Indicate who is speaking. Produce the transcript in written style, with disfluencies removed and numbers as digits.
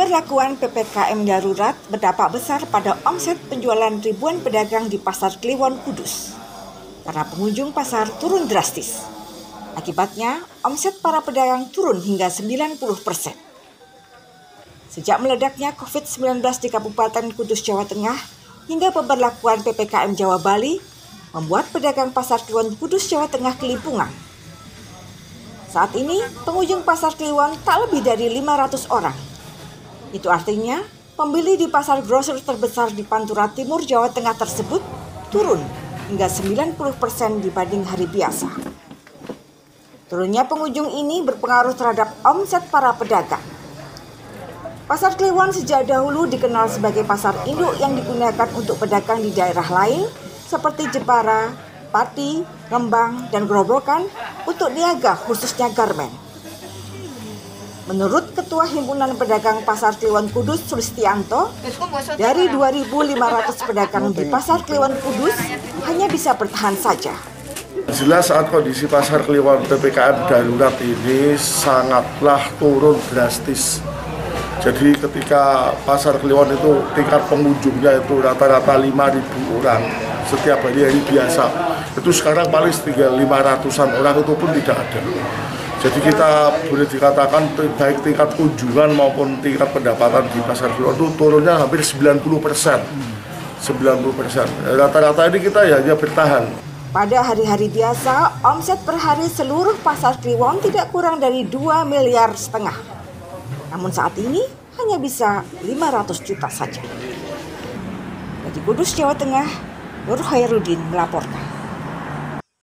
Speaker 1: Pemberlakuan PPKM darurat berdampak besar pada omset penjualan ribuan pedagang di Pasar Kliwon, Kudus. Karena pengunjung pasar turun drastis. Akibatnya, omset para pedagang turun hingga 90%. Sejak meledaknya COVID-19 di Kabupaten Kudus, Jawa Tengah, hingga pemberlakuan PPKM Jawa Bali, membuat pedagang Pasar Kliwon Kudus, Jawa Tengah kelimpungan. Saat ini, pengunjung Pasar Kliwon tak lebih dari 500 orang. Itu artinya, pembeli di pasar grosir terbesar di Pantura Timur, Jawa Tengah tersebut turun hingga 90% dibanding hari biasa. Turunnya pengunjung ini berpengaruh terhadap omset para pedagang. Pasar Kliwon sejak dahulu dikenal sebagai pasar induk yang digunakan untuk pedagang di daerah lain seperti Jepara, Pati, Rembang, dan Grobogan untuk niaga khususnya garmen. Menurut Ketua Himpunan Pedagang Pasar Kliwon Kudus, Sulistianto, dari 2.500 pedagang di Pasar Kliwon Kudus hanya bisa bertahan saja.
Speaker 2: Jelas saat kondisi Pasar Kliwon PPKM darurat ini sangatlah turun drastis. Jadi ketika Pasar Kliwon itu tingkat pengunjungnya itu rata-rata 5.000 orang setiap hari biasa. Itu sekarang paling tinggal 500-an orang, itu pun tidak ada. Jadi kita boleh dikatakan baik tingkat kunjungan maupun tingkat pendapatan di Pasar Kliwon itu turunnya hampir 90%. 90%. Rata-rata ini kita ya hanya bertahan.
Speaker 1: Pada hari-hari biasa, omset per hari seluruh Pasar Kliwon tidak kurang dari 2,5 miliar. Namun saat ini hanya bisa 500 juta saja. Dari Kudus, Jawa Tengah, Nur Khairuddin melaporkan.